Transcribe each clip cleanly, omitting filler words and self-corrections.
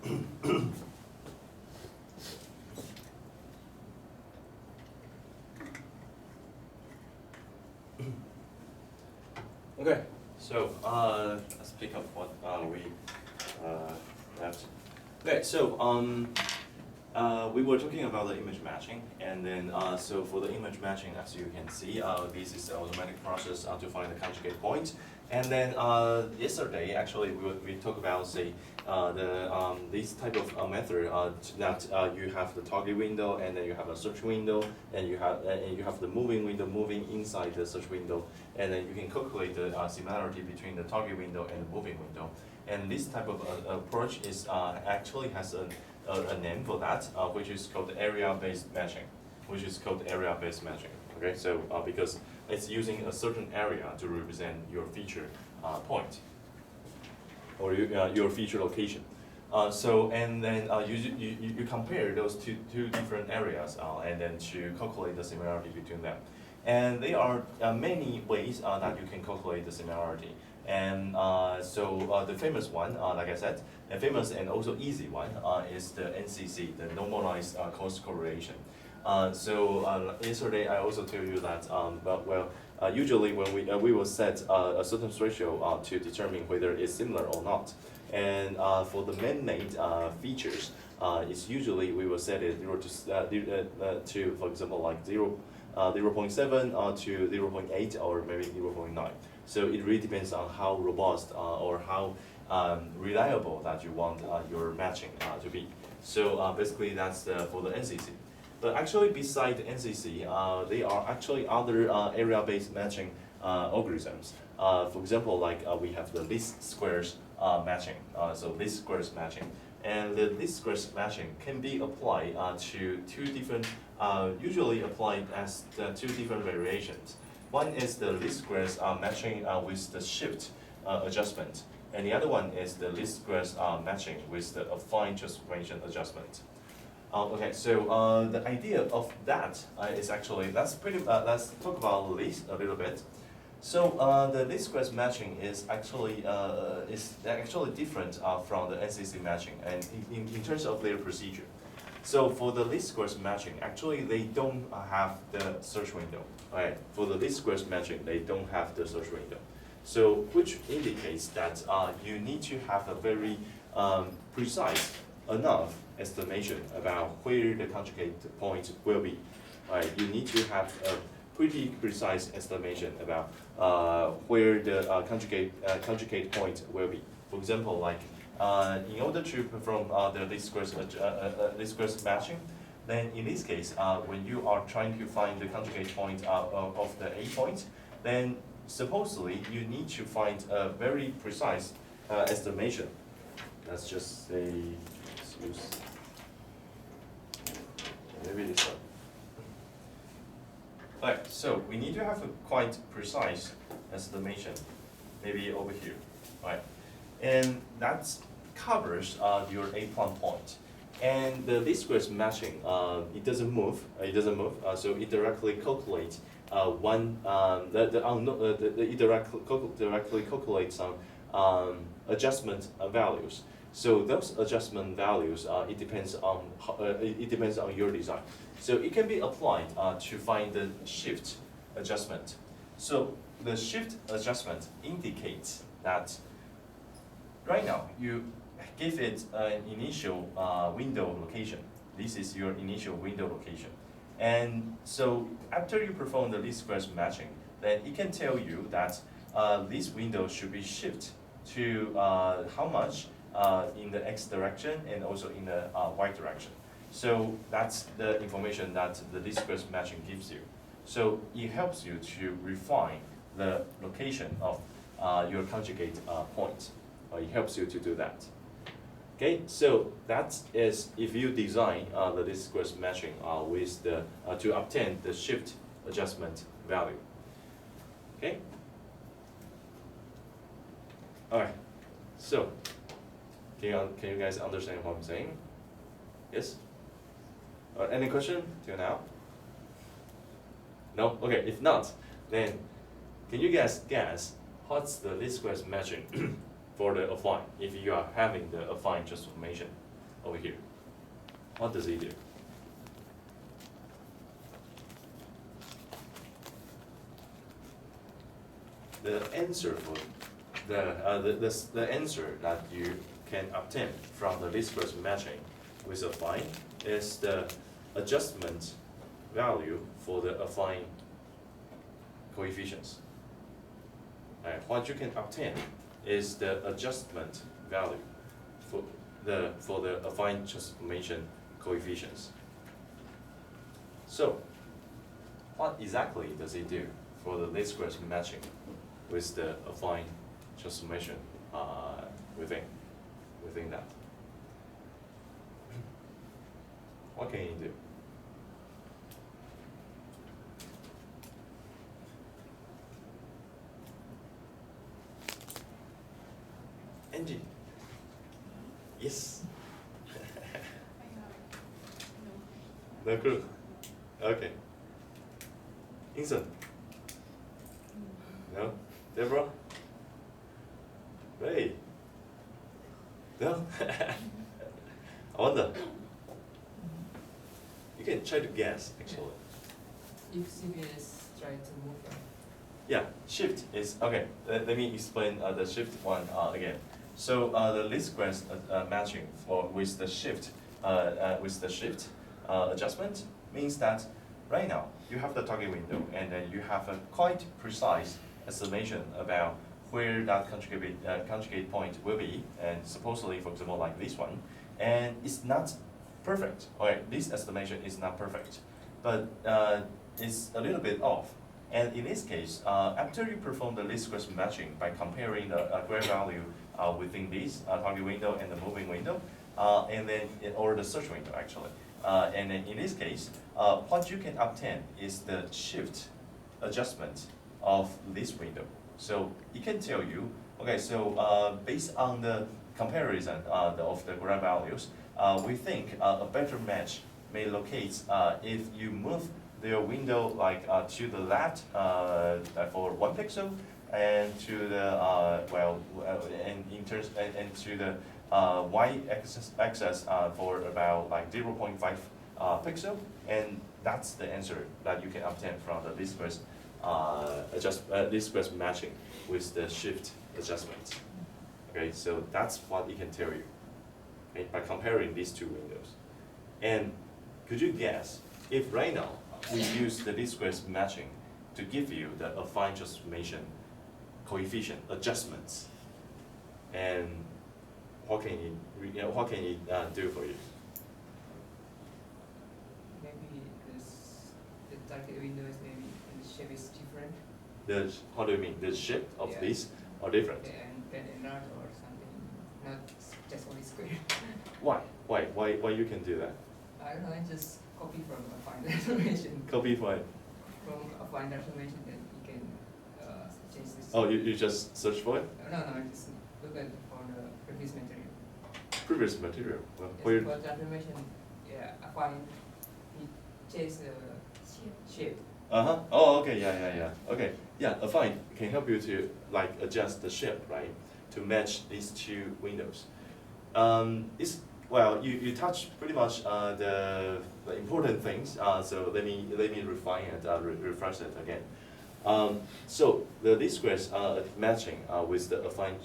Okay, so let's pick up what we left. Okay, so we were talking about the image matching, and then so for the image matching, as you can see, this is the automatic process to find the conjugate point. And then yesterday, actually, we talked about say this type of method that you have the target window, and then you have a search window, and you have the moving window moving inside the search window, and then you can calculate the similarity between the target window and the moving window. And this type of approach is actually has a name for that, which is called area-based matching, Okay, so because it's using a certain area to represent your feature point or your feature location. So and then you compare those two different areas and then to calculate the similarity between them. And there are many ways that you can calculate the similarity. And so the famous one, like I said, a famous and also easy one is the NCC, the normalized cost correlation. So yesterday I also told you that, usually when we will set a certain threshold to determine whether it's similar or not. And for the man-made features, it's usually we will set it 0 to for example, like 0.7 to 0.8 or maybe 0.9. So it really depends on how robust or how reliable that you want your matching to be. So basically that's for the NCC. But actually beside the NCC, there are actually other area-based matching algorithms. For example, like we have the least squares matching, so least squares matching. And the least squares matching can be applied to two different, usually applied as two different variations. One is the least squares matching with the shift adjustment, and the other one is the least squares matching with the affine transformation adjustment. Okay, so the idea of that is actually, let's talk about least a little bit. So the least squares matching is actually different from the NCC matching, and in terms of their procedure. So for the least squares matching, actually they don't have the search window. Right? For the least squares matching, they don't have the search window. So which indicates that you need to have a very precise enough estimation about where the conjugate point will be. Right? You need to have a pretty precise estimation about where the conjugate point will be. For example, like in order to perform the least squares matching, then in this case, when you are trying to find the conjugate point of the A point, then supposedly you need to find a very precise estimation. Let's just say, let's use maybe this one. Right, so we need to have a quite precise estimation, maybe over here, right? And that covers your A plumb point. And the least squares matching, it doesn't move. So it directly calculates it directly calculates some adjustment values. So those adjustment values, it depends on your design. So it can be applied to find the shift adjustment. So the shift adjustment indicates that right now you give it an initial window location. This is your initial window location. And so after you perform the least squares matching, then it can tell you that this window should be shifted to how much in the X direction and also in the Y direction. So that's the information that the least squares matching gives you. So it helps you to refine the location of your conjugate point. It helps you to do that. Okay, so that is if you design the least squares matching with the to obtain the shift adjustment value. Okay. All right. So can you guys understand what I'm saying? Yes. Any question till now? No. Okay. If not, then can you guys guess what's the least squares matching for the affine if you are having the affine transformation? over here. What does it do? The answer for the answer that you can obtain from the least squares matching with affine is the adjustment value for the affine coefficients. What you can obtain is the adjustment value for the affine transformation coefficients. So, what exactly does it do for the least squares matching with the affine transformation within that? What can you do? Angie? Yes? No clue? Okay. Inson? No? Deborah? Ray? No? I wonder. You can try to guess, actually. If CBS try to move them. Yeah, shift is, okay, let me explain the shift one again. So the least squares matching with the shift adjustment means that right now you have the target window and then you have a quite precise estimation about where that conjugate point will be, and supposedly, for example, like this one, and it's not perfect. Okay, this estimation is not perfect, but it's a little bit off. And in this case, after you perform the least squares matching by comparing the gray value within this target window and the moving window, and then or the search window actually, and then in this case, what you can obtain is the shift adjustment of this window. So it can tell you, okay, so based on the comparison of the gray values, we think a better match may locate if you move the window like to the left for 1 pixel, and to the and in terms and to the y-axis for about like 0.5 pixel, and that's the answer that you can obtain from the least squares least squares matching with the shift adjustment. Okay, so that's what it can tell you, okay, by comparing these two windows. And could you guess if right now we use the least squares matching to give you the affine transformation coefficient adjustments, and what can it do for you? Maybe the target window is maybe the shape is different. How do you mean? The shape of Yeah. these are different. And can enlarge or something, not just only square. Why you can do that? I don't know, I just copy from a affine transformation. Copy from. From affine transformation, then you can change this. Oh, you just search for it? No, I just look at for the previous material. Previous material. Well, Yes, where? for transformation, yeah, affine, it changes the shape. Oh, okay. Yeah. Okay. Yeah, affine can help you to like adjust the shape, right, to match these two windows. It's well, you touch pretty much the important things. So let me refine it, refresh it again. So the least squares matching with the affine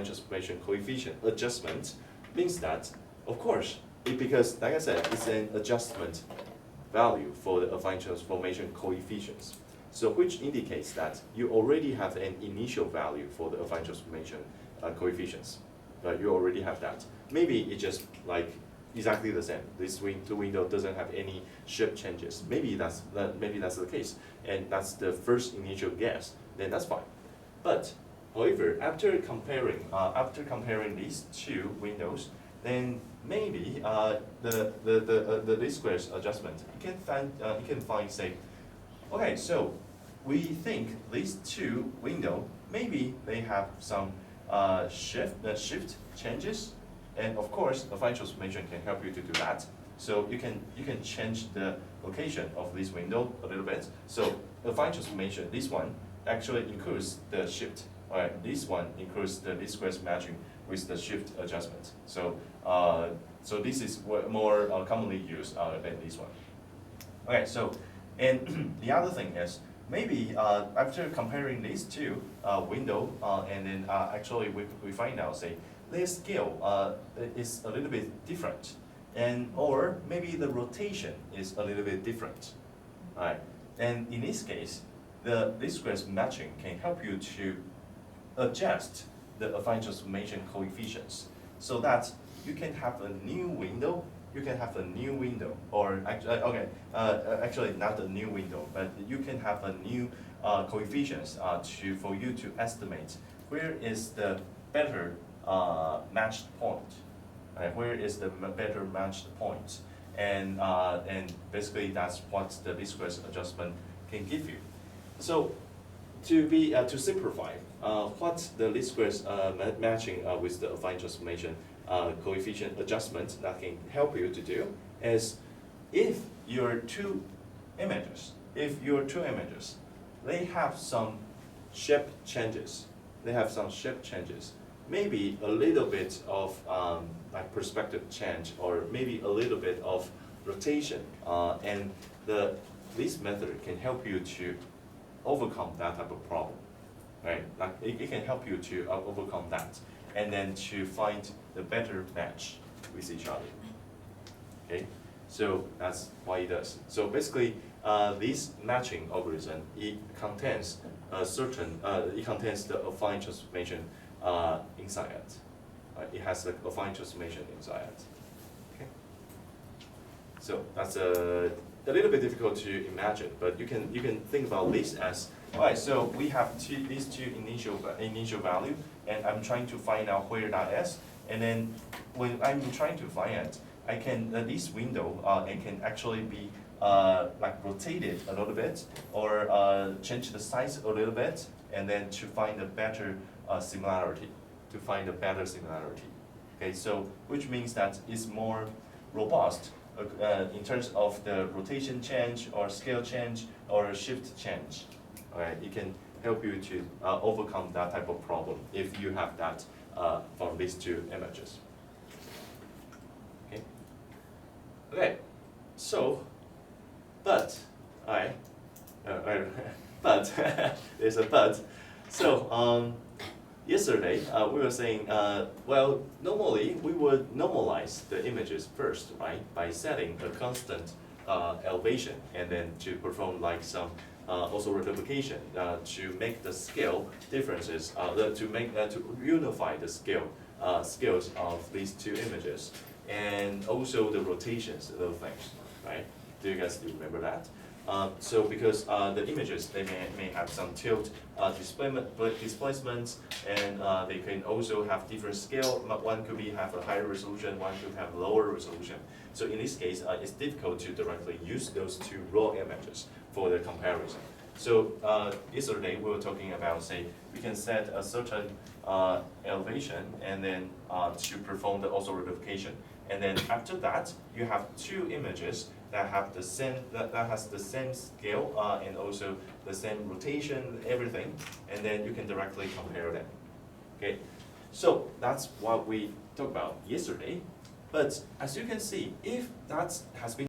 transformation coefficient adjustment means that, of course, because like I said, it's an adjustment value for the affine transformation coefficients. So which indicates that you already have an initial value for the affine transformation coefficients. You already have that. Maybe it's just like exactly the same. This two window doesn't have any shape changes. Maybe that's the case, and that's the first initial guess. Then that's fine. But however, after comparing these two windows, then maybe the least squares adjustment you can find say, okay, so we think these two window maybe they have some shift changes. And of course, the affine transformation can help you to do that. So you can change the location of this window a little bit. So the affine transformation, this one actually includes the shift. Alright, this one includes the least squares matching with the shift adjustment. So so this is what more commonly used than this one. Okay, so and the other thing is maybe after comparing these two window and then actually we find out say their scale is a little bit different, and or maybe the rotation is a little bit different, right? And in this case, the least squares matching can help you to adjust the affine transformation coefficients so that you can have a new window. You can have a new window, or actually, actually not a new window, but you can have a new coefficients for you to estimate where is the better matched point, right? Where is the better matched point, and basically that's what the least squares adjustment can give you. So to simplify, what the least squares matching with the affine transformation coefficient adjustment that can help you to do is if your two images, they have some shape changes, maybe a little bit of like perspective change, or maybe a little bit of rotation, and this method can help you to overcome that type of problem, right? Like it can help you to overcome that, and then to find the better match with each other. Okay, so that's what it does. So basically, this matching algorithm, it contains a certain, it contains the affine transformation inside it. It has the affine transformation inside it. Okay. So that's a little bit difficult to imagine, but you can think about this as, all right, so we have these two initial value, and I'm trying to find out where that is, and then when I'm trying to find it, I can this window it can actually be like rotated a little bit, or change the size a little bit, and then to find a better similarity. Okay, so which means that it's more robust in terms of the rotation change, or scale change, or shift change. Okay, it can help you to overcome that type of problem if you have that from these two images. Okay. Okay. So, but but there's a but. So yesterday we were saying, well, normally we would normalize the images first, right, by setting a constant elevation, and then to perform like some also replication to make the scale differences, to unify the scales of these two images, and also the rotations, those things, right? Do you guys still remember that? So because the images, they may have some tilt displacements, and they can also have different scale. One could have a higher resolution, one could have lower resolution. So in this case, it's difficult to directly use those two raw images for the comparison. So yesterday we were talking about, say, we can set a certain elevation, and then to perform the also replication. And then after that, you have two images that have the same, that has the same scale and also the same rotation, everything, and then you can directly compare them. Okay, so that's what we talked about yesterday. But as you can see, if that has been